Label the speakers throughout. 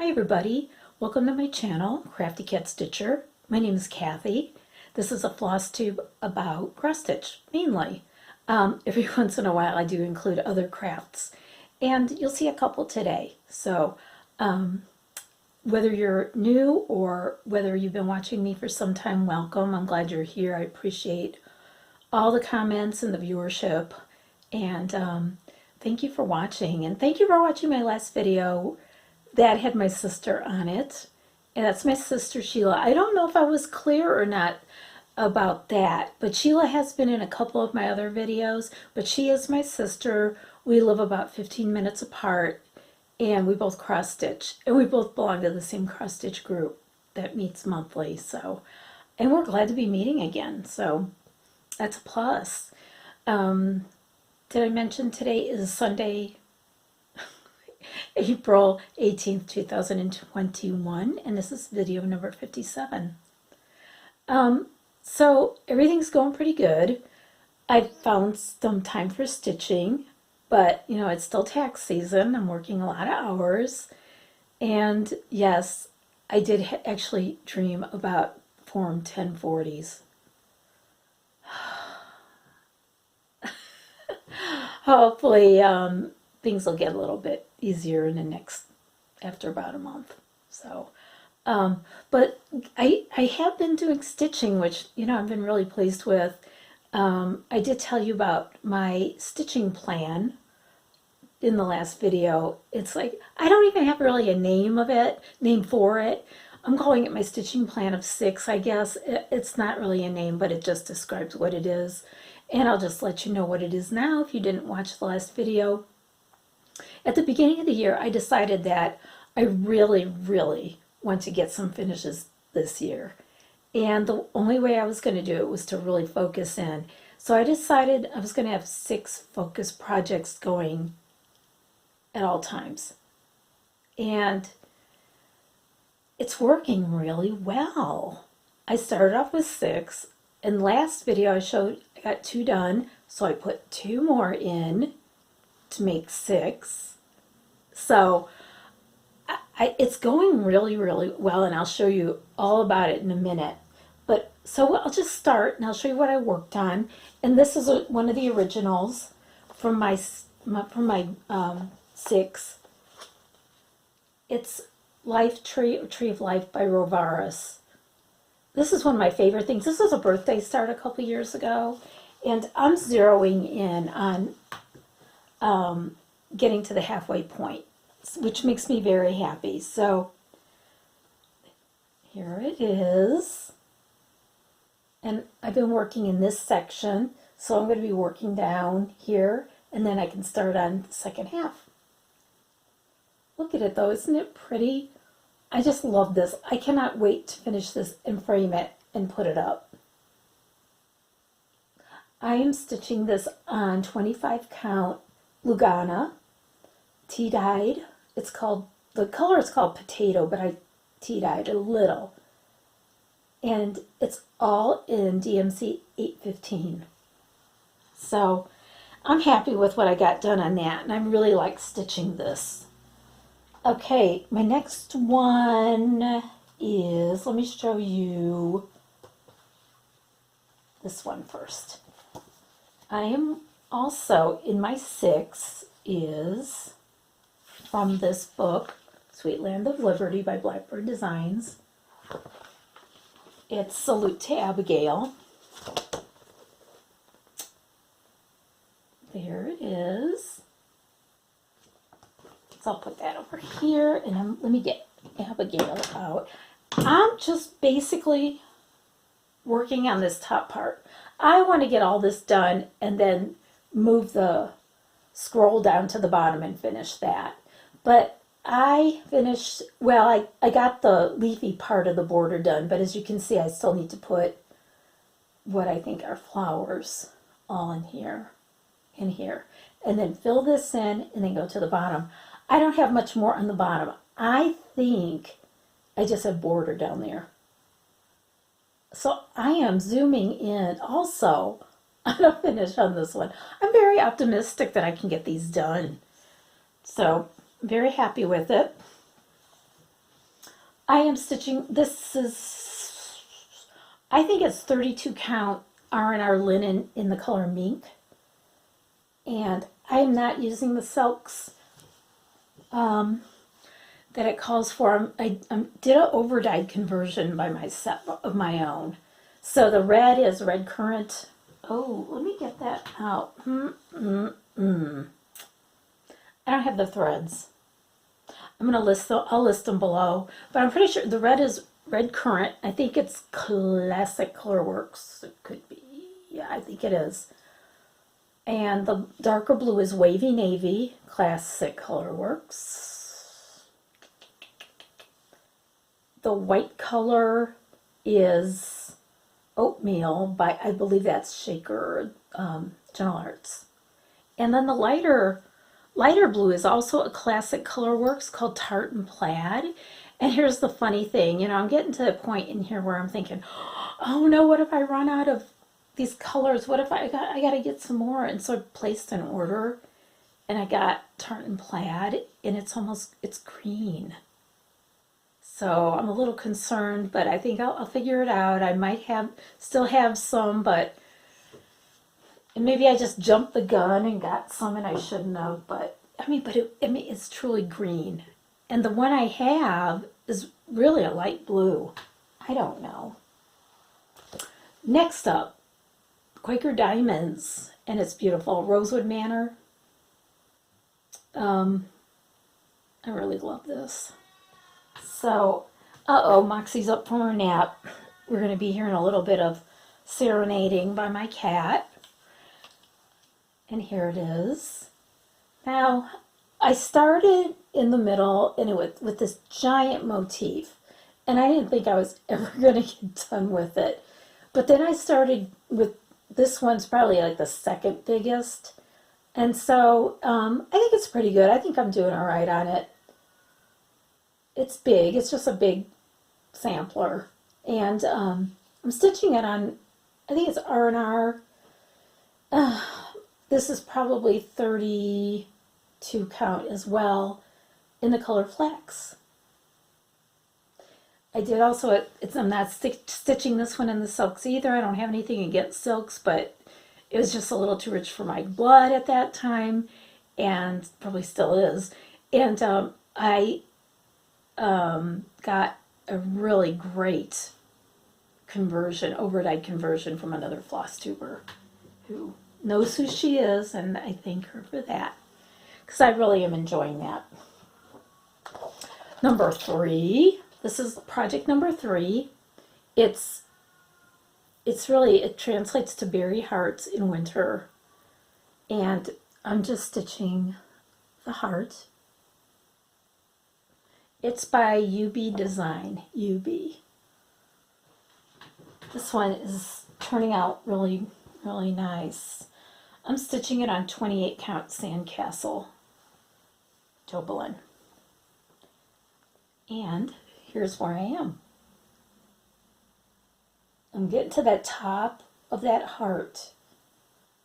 Speaker 1: Hi everybody, welcome to my channel, Crafty Cat Stitcher. My name is Kathy. This is a floss tube about cross stitch, mainly. Every once in a while I do include other crafts, and you'll see a couple today. So whether you're new or whether you've been watching me for some time, welcome. I'm glad you're here. I appreciate all the comments and the viewership, and thank you for watching. And thank you for watching my last video that had my sister on it, and that's my sister Sheila. I don't know if I was clear or not about that, but Sheila has been in a couple of my other videos, but she is my sister. We live about 15 minutes apart, and we both cross stitch, and we both belong to the same cross stitch group that meets monthly. So, and we're glad to be meeting again, so that's a plus. Did I mention today is Sunday, April 18th, 2021, and this is video number 57. So everything's going pretty good. I found some time for stitching, but you know, it's still tax season. I'm working a lot of hours, and yes, I did actually dream about Form 1040s. Hopefully things will get a little bit easier in the next, after about a month. So, but I have been doing stitching, which, you know, I've been really pleased with. I did tell you about my stitching plan in the last video. It's like, I don't even have really a name for it. I'm calling it my stitching plan of 6, I guess. It's not really a name, but it just describes what it is. And I'll just let you know what it is now if you didn't watch the last video. At the beginning of the year, I decided that I really, really want to get some finishes this year. And the only way I was going to do it was to really focus in. So I decided I was going to have 6 focus projects going at all times. And it's working really well. I started off with 6. In the last video I showed I got 2 done, so I put 2 more in to make 6. So it's going really, really well, and I'll show you all about it in a minute. But so I'll just start, and I'll show you what I worked on. And this is one of the originals from my 6. It's Life Tree, or Tree of Life by Rovaris. This is one of my favorite things. This was a birthday start a couple years ago, and I'm zeroing in on getting to the halfway point, which makes me very happy. So here it is, and I've been working in this section, so I'm going to be working down here, and then I can start on the second half. Look at it though, isn't it pretty? I just love this. I cannot wait to finish this and frame it and put it up. I am stitching this on 25 count Lugana, tea-dyed. It's called, the color is called Potato, but I tea-dyed a little. And it's all in DMC 815. So I'm happy with what I got done on that, and I really like stitching this. Okay, my next one is, let me show you this one first. I am also, in my 6 is from this book, Sweet Land of Liberty by Blackbird Designs. It's Salute to Abigail. There it is. So I'll put that over here, and let me get Abigail out. I'm just basically working on this top part. I want to get all this done and then move the scroll down to the bottom and finish that. But I finished, well, I got the leafy part of the border done, but as you can see, I still need to put what I think are flowers all in here, and then fill this in and then go to the bottom. I don't have much more on the bottom. I think I just have border down there. So I am zooming in also on a finish on this one. I'm very optimistic that I can get these done. So I'm very happy with it. I am stitching, this is, I think it's 32 count R&R linen in the color mink. And I am not using the silks that it calls for. I did an overdyed conversion by my set of my own. So the red is red currant. Oh, let me get that out. I don't have the threads. I'm gonna I'll list them below, but I'm pretty sure the red is red currant. I think it's Classic Colorworks. It could be. Yeah, I think it is. And the darker blue is Wavy Navy, Classic Colorworks. The white color is Oatmeal by, I believe that's Shaker Gentle Arts. And then the lighter blue is also a Classic Colorworks called Tartan Plaid. And here's the funny thing, you know, I'm getting to a point in here where I'm thinking, oh no, what if I run out of these colors? What if I got to get some more? And so I placed an order, and I got Tartan Plaid, and it's green. So I'm a little concerned, but I think I'll figure it out. I might still have some, but maybe I just jumped the gun and got some and I shouldn't have. But it's truly green. And the one I have is really a light blue. I don't know. Next up, Quaker Diamonds, and it's beautiful. Rosewood Manor. I really love this. So, Moxie's up from her nap. We're going to be hearing a little bit of serenading by my cat. And here it is. Now, I started in the middle and with this giant motif. And I didn't think I was ever going to get done with it. But then I started with, this one's probably like the second biggest. And so I think it's pretty good. I think I'm doing all right on it. It's big. It's just a big sampler. And I'm stitching it on, I think it's R&R. This is probably 32 count as well in the color Flax. I did also, I'm not stitching this one in the silks either. I don't have anything against silks, but it was just a little too rich for my blood at that time, and probably still is. And I got a really great conversion, overdyed conversion from another Flosstuber who knows who she is, and I thank her for that because I really am enjoying that. Number 3. This is project number 3. It translates to Berry Hearts in winter. And I'm just stitching the heart. It's by UB Design, UB. This one is turning out really, really nice. I'm stitching it on 28 count Sandcastle Jobelin. And here's where I am. I'm getting to that top of that heart.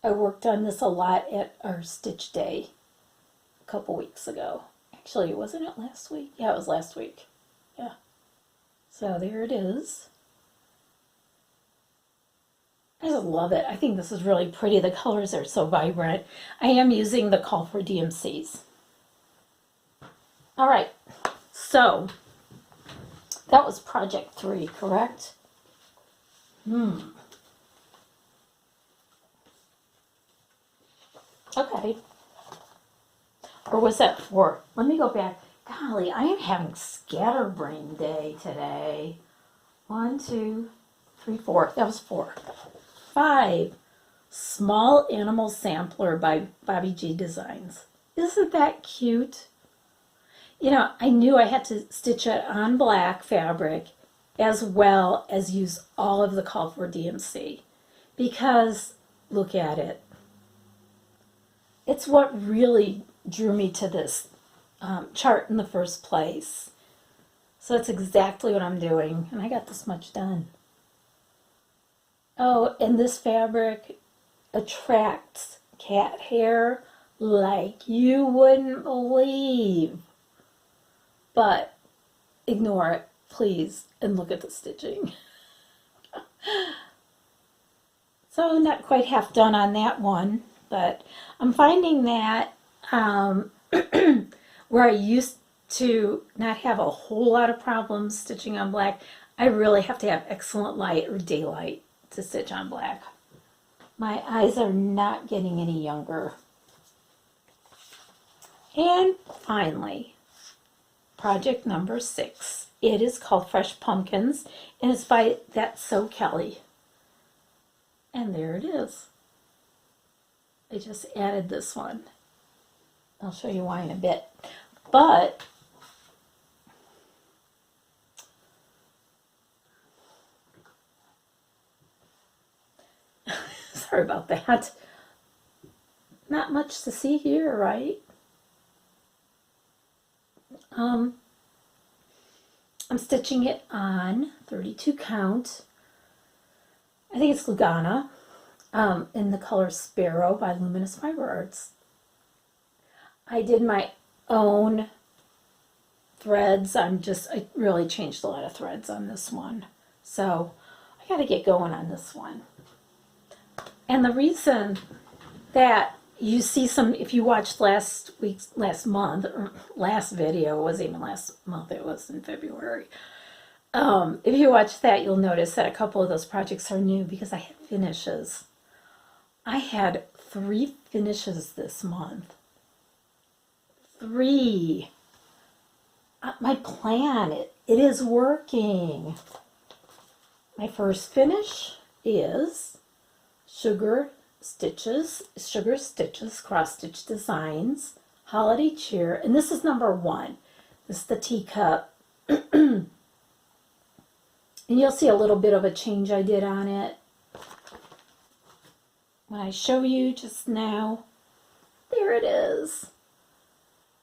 Speaker 1: I worked on this a lot at our stitch day a couple weeks ago. Actually, wasn't it last week? Yeah, it was last week. Yeah. So there it is. I just love it. I think this is really pretty. The colors are so vibrant. I am using the Call for DMCs. All right. So that was project 3, correct? Okay. Or was that 4? Let me go back. Golly, I am having scatterbrain day today. 1, 2, 3, 4. That was 4. 5. Small Animal Sampler by Bobby G Designs. Isn't that cute? You know, I knew I had to stitch it on black fabric as well as use all of the Call for DMC because look at it. It's what really drew me to this chart in the first place. So that's exactly what I'm doing, and I got this much done. Oh, and this fabric attracts cat hair like you wouldn't believe. But ignore it. please, and look at the stitching. So not quite half done on that one, but I'm finding that where I used to not have a whole lot of problems stitching on black, I really have to have excellent light or daylight to stitch on black. My eyes are not getting any younger. And finally, project number 6. It is called Fresh Pumpkins, and it's by That's So Kelly. And there it is. I just added this one. I'll show you why in a bit. But sorry about that. Not much to see here, right? I'm stitching it on 32 count. I think it's Lugana, in the color Sparrow by Luminous Fiber Arts. I did my own threads. I really changed a lot of threads on this one. So I got to get going on this one. And the reason that you see some, if you watched last month, or last video, it wasn't even last month, it was in February. If you watch that, you'll notice that a couple of those projects are new because I had finishes. I had 3 finishes this month. 3. My plan, it is working. My first finish is Sugar Stitches, Cross Stitch Designs, Holiday Cheer, and this is number 1. This is the teacup. And you'll see a little bit of a change I did on it. When I show you just now, there it is.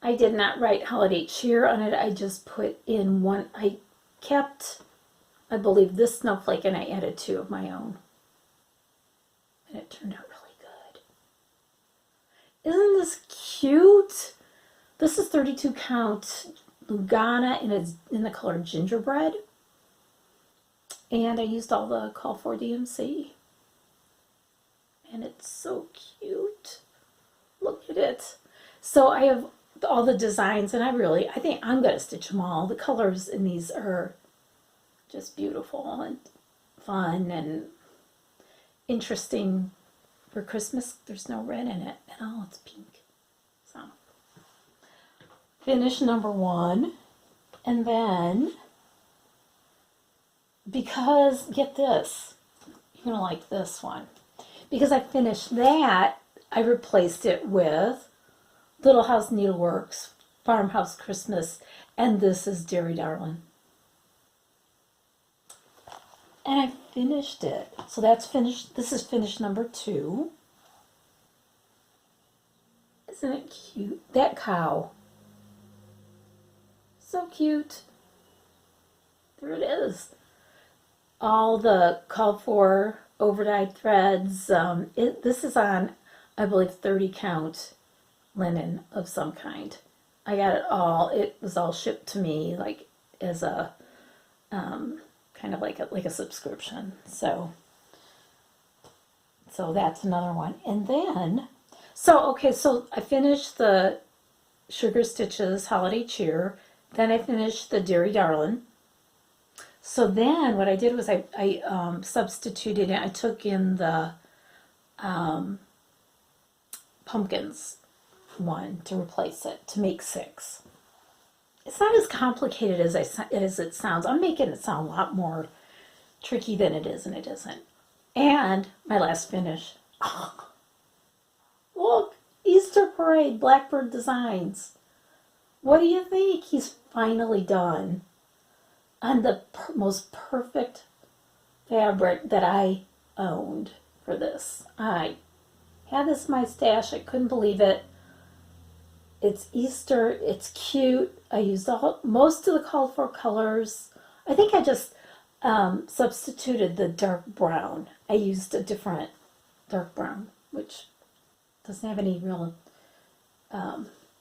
Speaker 1: I did not write Holiday Cheer on it. I just put in one. I kept, I believe, this snowflake and I added 2 of my own. And it turned out really good. Isn't this cute? This is 32 count Lugana and it's in the color Gingerbread. And I used all the Call for DMC. And it's so cute. Look at it. So I have all the designs and I think I'm going to stitch them all. The colors in these are just beautiful and fun and interesting for Christmas. There's no red in it at all. It's pink. So finish number 1. And then, because, get this, you're going to like this one. Because I finished that, I replaced it with Little House Needleworks, Farmhouse Christmas, and this is Deary Darwin. And I finished it. So that's finished. This is finish number 2. Isn't it cute? That cow. So cute. There it is. All the called for overdyed threads. This is on, I believe, 30 count linen of some kind. I got it all. It was all shipped to me like as a kind of like a subscription. So that's another one. And then so I finished the Sugar Stitches Holiday Cheer. Then I finished the Deary Darlin'. So then what I did was I substituted it. I took in the pumpkins one to replace it, to make 6. It's not as complicated as it sounds. I'm making it sound a lot more tricky than it is, and it isn't. And my last finish. Oh, look, Easter Parade, Blackbird Designs. What do you think? He's finally done. On the most perfect fabric that I owned for this. I had this in my stash. I couldn't believe it. It's Easter. It's cute. I used most of the called for colors. I think I just substituted the dark brown. I used a different dark brown, which doesn't have any real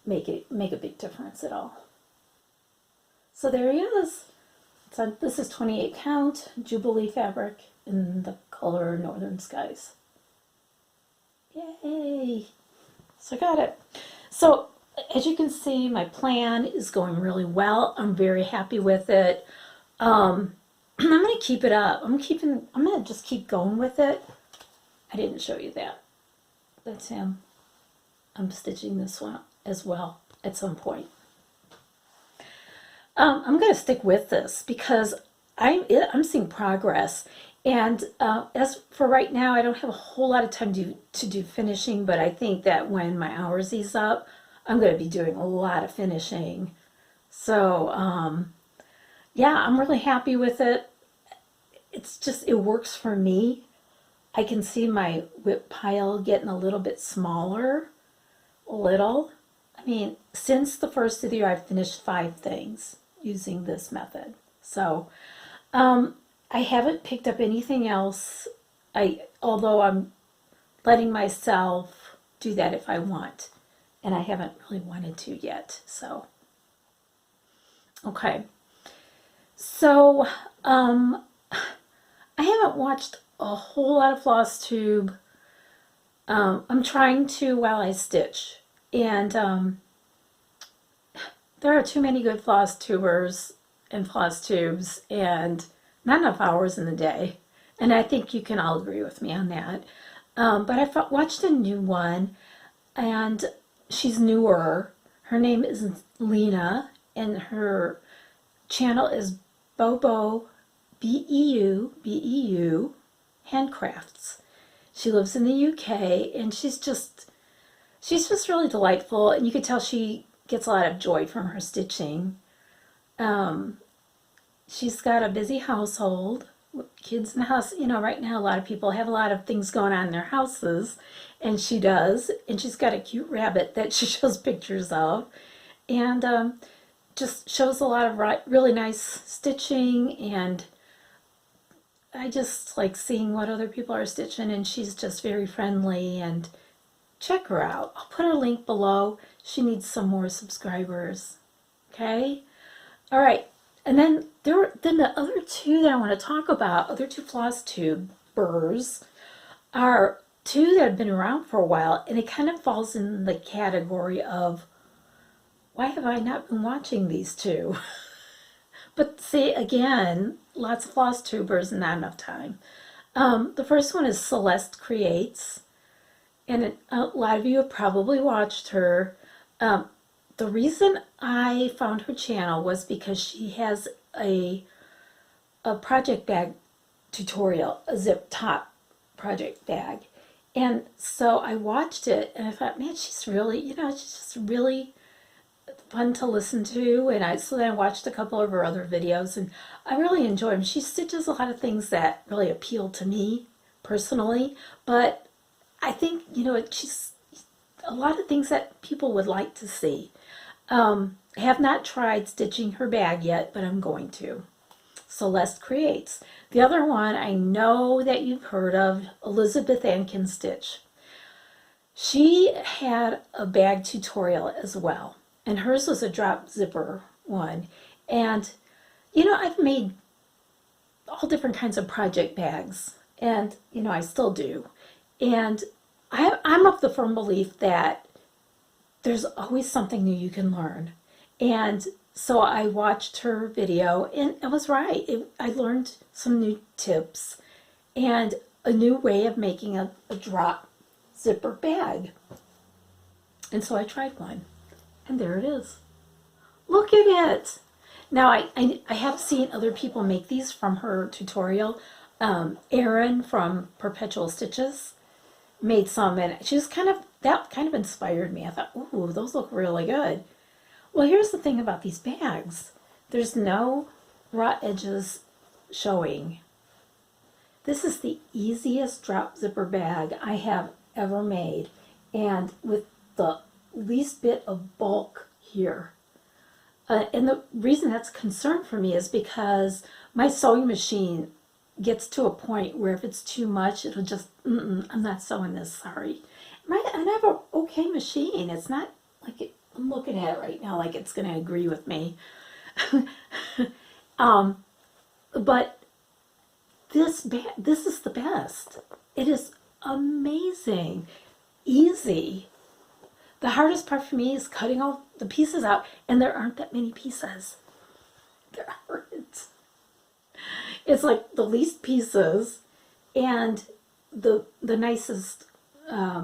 Speaker 1: make a big difference at all. So there he is. So this is 28 count Jubilee fabric in the color Northern Skies. Yay! So I got it. So as you can see, my plan is going really well. I'm very happy with it. I'm gonna keep it up. I'm gonna just keep going with it. I didn't show you that. That's him. I'm stitching this one as well at some point. I'm gonna stick with this because I'm seeing progress. And as for right now, I don't have a whole lot of time to do finishing, but I think that when my hours ease up, I'm going to be doing a lot of finishing. So, yeah, I'm really happy with it. It's just, it works for me. I can see my whip pile getting a little bit smaller, a little. I mean, since the first of the year, I've finished 5 things using this method. So, I haven't picked up anything else. Although I'm letting myself do that if I want, and I haven't really wanted to yet. So, okay. So, I haven't watched a whole lot of Flosstube. I'm trying to while I stitch, and there are too many good Flosstubers and Flosstubes, and not enough hours in the day. And I think you can all agree with me on that. But I watched a new one, and she's newer. Her name is Lena, and her channel is Bobo, B-E-U, Handcrafts. She lives in the UK, and she's just really delightful, and you can tell she gets a lot of joy from her stitching. She's got a busy household, kids in the house. You know, right now a lot of people have a lot of things going on in their houses, and she does. And she's got a cute rabbit that she shows pictures of, and just shows a lot of really nice stitching. And I just like seeing what other people are stitching, and she's just very friendly. And check her out. I'll put her link below. She needs some more subscribers. Okay? All right. And then the other 2 that I want to talk about, other 2 Flosstubers, are 2 that have been around for a while, and it kind of falls in the category of, why have I not been watching these 2? But see, again, lots of Flosstubers and not enough time. The first one is Celeste Creates, and a lot of you have probably watched her. The reason I found her channel was because she has a project bag tutorial, a zip top project bag. And so I watched it, and I thought, man, she's really, she's just really fun to listen to. And so then I watched a couple of her other videos, and I really enjoy them. She stitches a lot of things that really appeal to me personally, but I think, she's a lot of things that people would like to see. I have not tried stitching her bag yet, but I'm going to. Celeste Creates. The other one I know that you've heard of, Elizabeth Ann Can Stitch. She had a bag tutorial as well, and hers was a drop zipper one. And I've made all different kinds of project bags, and I still do. And I'm of the firm belief that there's always something new you can learn. And so I watched her video, and it was right. I learned some new tips and a new way of making a drop zipper bag. And so I tried one, and there it is. Look at it. Now, I have seen other people make these from her tutorial. Erin from Perpetual Stitches made some, and that kind of inspired me. I thought, ooh, those look really good. Well, here's the thing about these bags. There's no raw edges showing. This is the easiest drop zipper bag I have ever made, and with the least bit of bulk here. And the reason that's a concern for me is because my sewing machine gets to a point where if it's too much, it'll just, I'm not sewing this, sorry. And I have an okay machine. It's not like I'm looking at it right now like it's going to agree with me. But this is the best. It is amazing, easy. The hardest part for me is cutting all the pieces out, and there aren't that many pieces. There aren't. It's like the least pieces and the nicest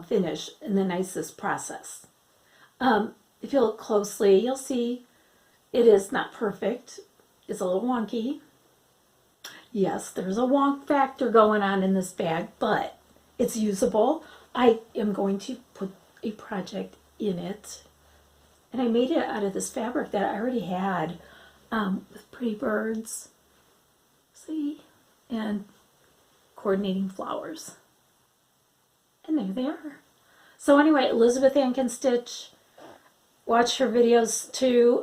Speaker 1: finish and the nicest process. If you look closely, you'll see it is not perfect. It's a little wonky. Yes, there's a wonk factor going on in this bag, but it's usable. I am going to put a project in it. And I made it out of this fabric that I already had with pretty birds. See? And coordinating flowers. And there they are. So anyway, Elizabeth Ann can stitch. Watch her videos too.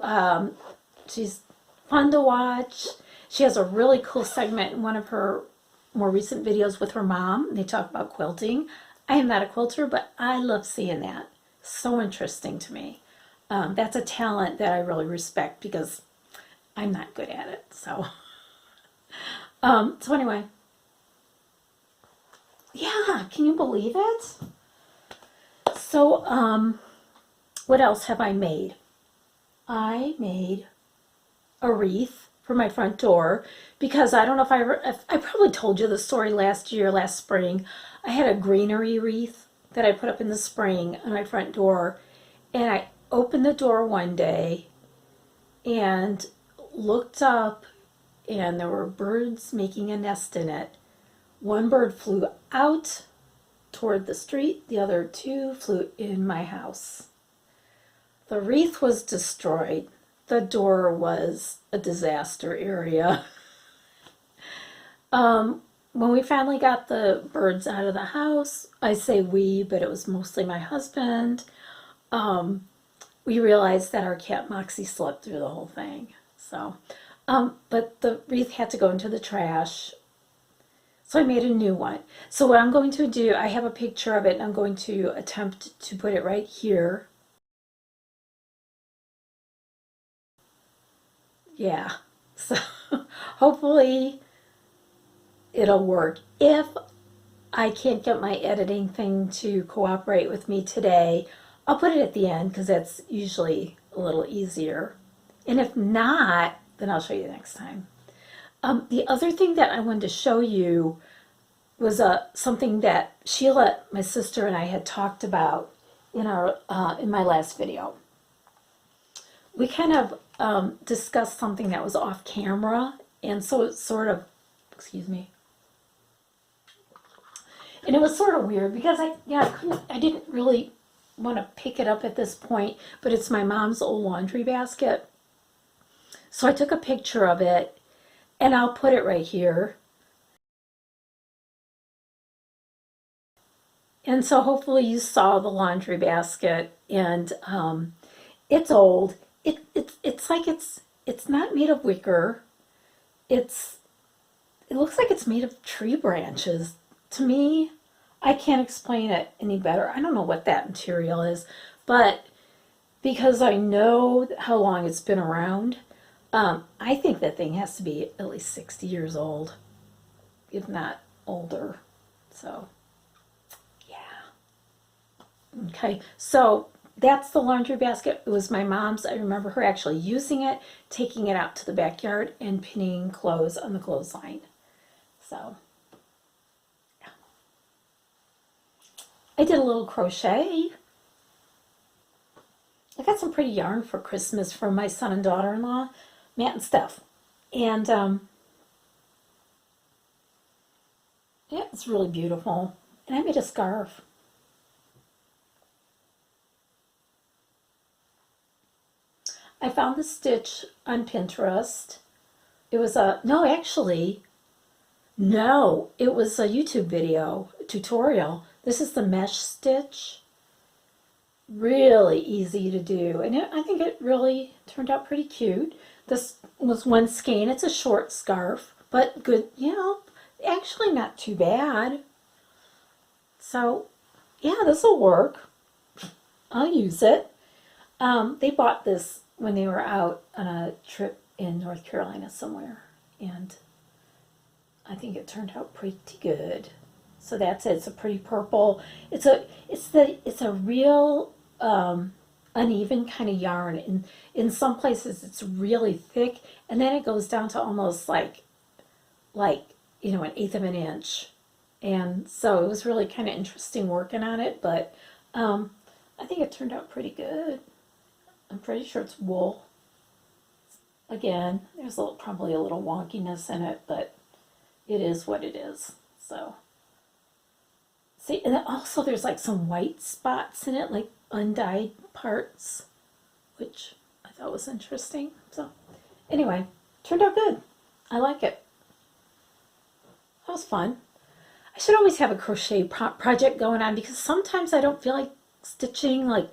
Speaker 1: She's fun to watch. She has a really cool segment in one of her more recent videos with her mom. They talk about quilting. I am not a quilter, but I love seeing that. So interesting to me. That's a talent that I really respect because I'm not good at it. So anyway, yeah, can you believe it? So what else have I made? I made a wreath for my front door because I don't know if I probably told you the story last spring. I had a greenery wreath that I put up in the spring on my front door, and I opened the door one day and looked up, and there were birds making a nest in it. One bird flew out toward the street, the other two flew in my house. The wreath was destroyed. The door was a disaster area. When we finally got the birds out of the house, I say we, but it was mostly my husband, we realized that our cat Moxie slept through the whole thing. So, but the wreath had to go into the trash. So I made a new one. So what I'm going to do, I have a picture of it, and I'm going to attempt to put it right here. Yeah, so hopefully it'll work. If I can't get my editing thing to cooperate with me today, I'll put it at the end because that's usually a little easier. And if not, then I'll show you next time. The other thing that I wanted to show you was something that Sheila, my sister, and I had talked about in my last video. We kind of discussed something that was off camera, and so it's sort of, excuse me, and it was sort of weird because I didn't really want to pick it up at this point, but it's my mom's old laundry basket. So I took a picture of it, and I'll put it right here. And so hopefully you saw the laundry basket, and it's old. It's like it's not made of wicker. It looks like it's made of tree branches. To me, I can't explain it any better. I don't know what that material is, but because I know how long it's been around, I think that thing has to be at least 60 years old, if not older. So, yeah. Okay, so that's the laundry basket. It was my mom's. I remember her actually using it, taking it out to the backyard, and pinning clothes on the clothesline. So, yeah. I did a little crochet. I got some pretty yarn for Christmas from my son and daughter-in-law, Matt and Steph. And, yeah, it's really beautiful. And I made a scarf. I found the stitch on Pinterest. It was it was a YouTube video, tutorial. This is the mesh stitch. Really easy to do. And I think it really turned out pretty cute. This was one skein. It's a short scarf, but good, actually not too bad. So, yeah, this will work. I'll use it. They bought this when they were out on a trip in North Carolina somewhere, and I think it turned out pretty good. So that's it. It's a pretty purple. It's a real uneven kind of yarn. In some places it's really thick, and then it goes down to almost like an eighth of an inch. And so it was really kind of interesting working on it, but I think it turned out pretty good. I'm pretty sure it's wool. Again, there's probably a little wonkiness in it, but it is what it is. So, see, and then also there's like some white spots in it, like undyed parts, which I thought was interesting. So, anyway, turned out good. I like it. That was fun. I should always have a crochet project going on because sometimes I don't feel like stitching. Like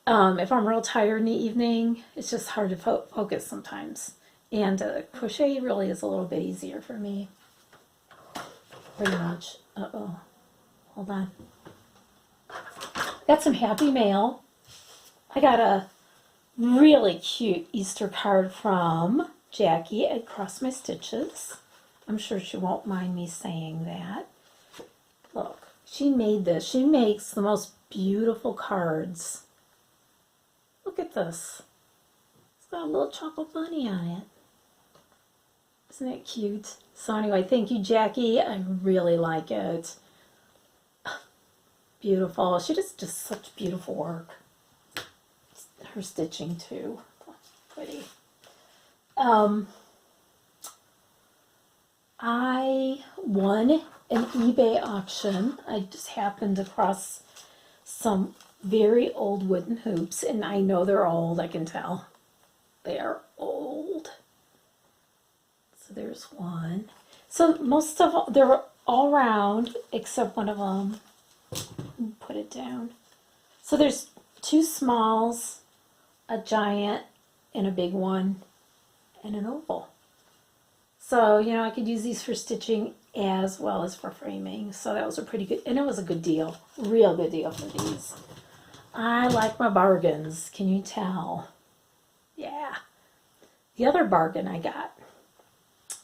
Speaker 1: if I'm real tired in the evening, it's just hard to focus sometimes. And crochet really is a little bit easier for me. Pretty much. Uh-oh. Hold on. Got some happy mail. I got a really cute Easter card from Jackie at Cross My Stitches. I'm sure she won't mind me saying that. Look, she made this. She makes the most beautiful cards. Look at this. It's got a little chocolate bunny on it. Isn't it cute? So anyway, thank you, Jackie. I really like it. Beautiful. She does just such beautiful work. Her stitching too. Pretty. I won an eBay auction. I just happened across some very old wooden hoops, and I know they're old, I can tell. They are old. So there's one. So most of them, they're all round, except one of them. Put it down. So there's two smalls, a giant, and a big one, and an oval. So, I could use these for stitching as well as for framing. So that was a pretty good, and it was a good deal. Real good deal for these. I like my bargains. Can you tell? Yeah. The other bargain I got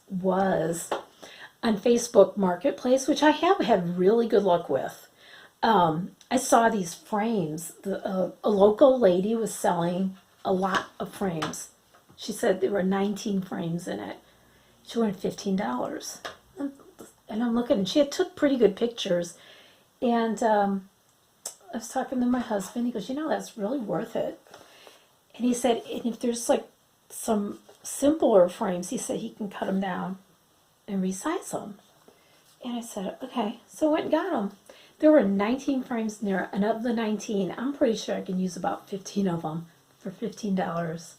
Speaker 1: was on Facebook Marketplace, which I have had really good luck with. I saw these frames. A local lady was selling a lot of frames. She said there were 19 frames in it. She wanted $15. And I'm looking, and she took pretty good pictures. And I was talking to my husband. He goes, that's really worth it. And he said, and if there's like some simpler frames, he said he can cut them down and resize them. And I said, okay. So I went and got them. There were 19 frames in there, and of the 19, I'm pretty sure I can use about 15 of them for $15.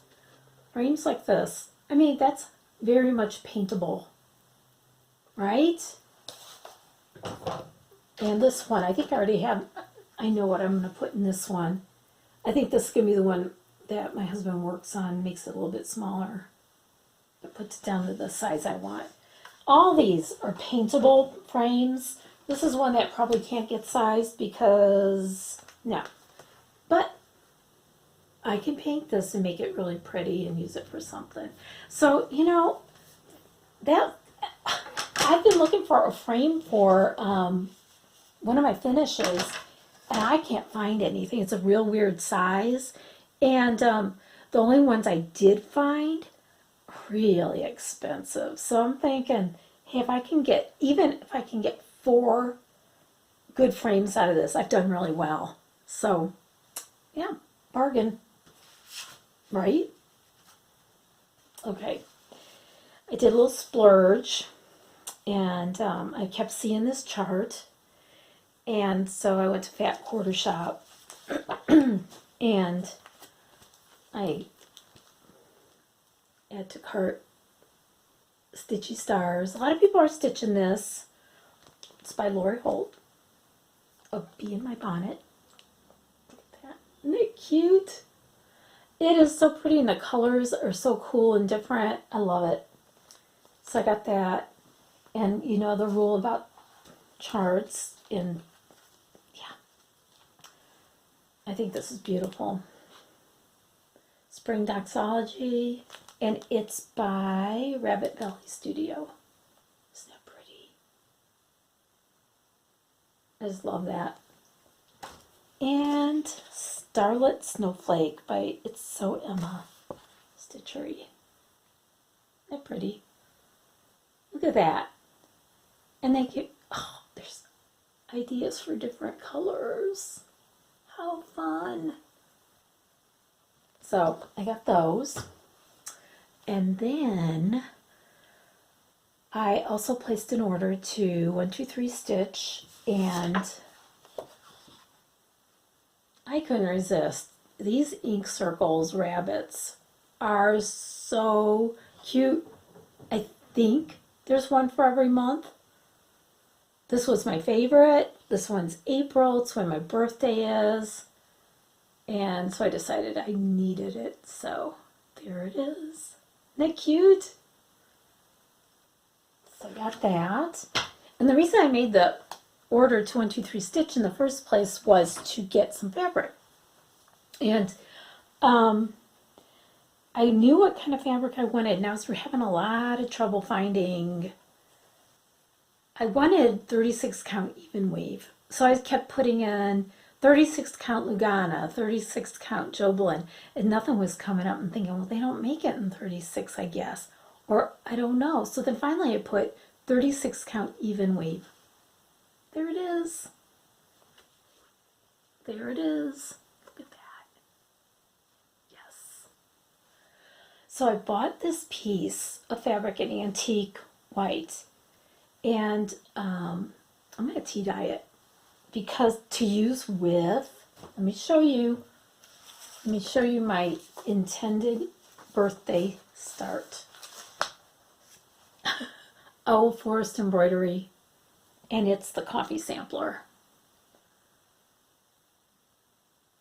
Speaker 1: Frames like this, that's very much paintable, right? And this one, I think I already have, I know what I'm going to put in this one. I think this is going to be the one that my husband works on, makes it a little bit smaller. It puts it down to the size I want. All these are paintable frames. This is one that probably can't get sized because, no. But I can paint this and make it really pretty and use it for something. So, that I've been looking for a frame for one of my finishes, and I can't find anything. It's a real weird size. And the only ones I did find, really expensive. So I'm thinking, hey, even if I can get 4 good frames out of this, I've done really well. So, yeah, bargain. Right? Okay. I did a little splurge, and I kept seeing this chart, and so I went to Fat Quarter Shop, and I add to cart Stitchy Stars. A lot of people are stitching this. It's by Lori Holt. A bee in my bonnet. Look at that. Isn't it cute? It is so pretty, and the colors are so cool and different. I love it. So I got that. And the rule about charts, and yeah. I think this is beautiful. Spring Doxology, and it's by Rabbit Valley Studio. Isn't that pretty? I just love that. And Starlit Snowflake by It's So Emma Stitchery. Isn't that pretty? Look at that. And they get, oh, there's ideas for different colors. How fun. So I got those. And then I also placed an order to 123 Stitch, and I couldn't resist. These ink circles rabbits are so cute. I think there's one for every month. This was my favorite. This one's April. It's when my birthday is. And so I decided I needed it. So there it is. Isn't that cute? So I got that. And the reason I made the order to 123 Stitch in the first place was to get some fabric. And I knew what kind of fabric I wanted. Now we're having a lot of trouble finding. I wanted 36 count even weave. So I kept putting in 36 count Lugana, 36 count Joblin, and nothing was coming up. And thinking, well, they don't make it in 36, I guess. Or I don't know. So then finally I put 36 count even weave. There it is. There it is. Look at that. Yes. So I bought this piece of fabric in antique white, and I'm going to tea dye it because to use with, let me show you my intended birthday start. Old Forest Embroidery, and it's the coffee sampler.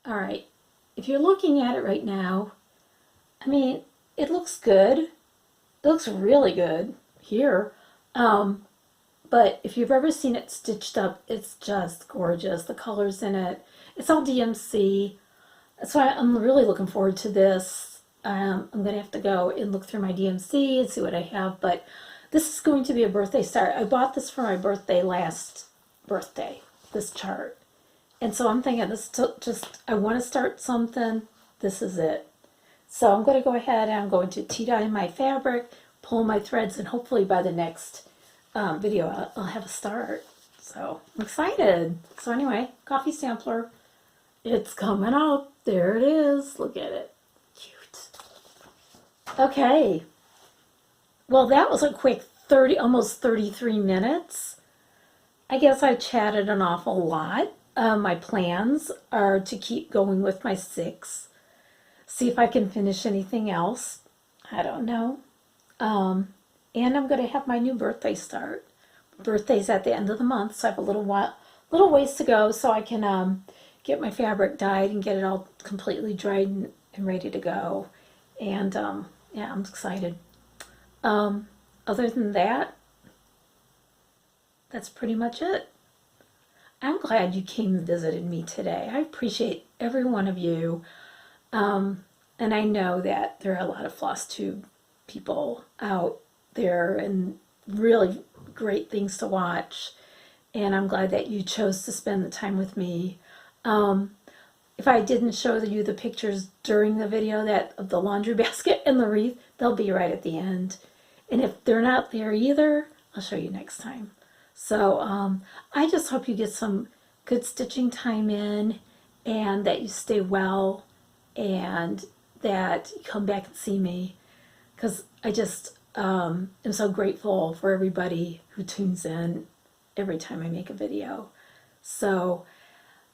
Speaker 1: All right, if you're looking at it right now, I mean, it looks good. It looks really good here. But if you've ever seen it stitched up, it's just gorgeous. The colors in it. It's all DMC. That's why I'm really looking forward to this. I'm going to have to go and look through my DMC and see what I have. But this is going to be a birthday start. I bought this for my birthday last birthday, this chart. And so I'm thinking this just, I want to start something. This is it. So I'm going to go ahead and I'm going to tea dye my fabric, pull my threads, and hopefully by the next video I'll have a start. So I'm excited. So anyway, coffee sampler. It's coming up. There it is. Look at it. Cute. Okay. Well, that was a quick almost 33 minutes. I guess I chatted an awful lot. My plans are to keep going with my 6. See if I can finish anything else. I don't know. And I'm going to have my new birthday start. Birthday's at the end of the month, so I have a little ways to go so I can get my fabric dyed and get it all completely dried and ready to go. And yeah, I'm excited. Other than that, that's pretty much it. I'm glad you came and visited me today. I appreciate every one of you. And I know that there are a lot of Flosstube people out there and really great things to watch. And I'm glad that you chose to spend the time with me. If I didn't show you the pictures during the video of the laundry basket and the wreath, they'll be right at the end. And if they're not there either, I'll show you next time. So I just hope you get some good stitching time in, and that you stay well, and that you come back and see me, because I just am so grateful for everybody who tunes in every time I make a video. So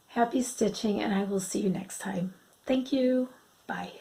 Speaker 1: happy stitching, and I will see you next time. Thank you. Bye.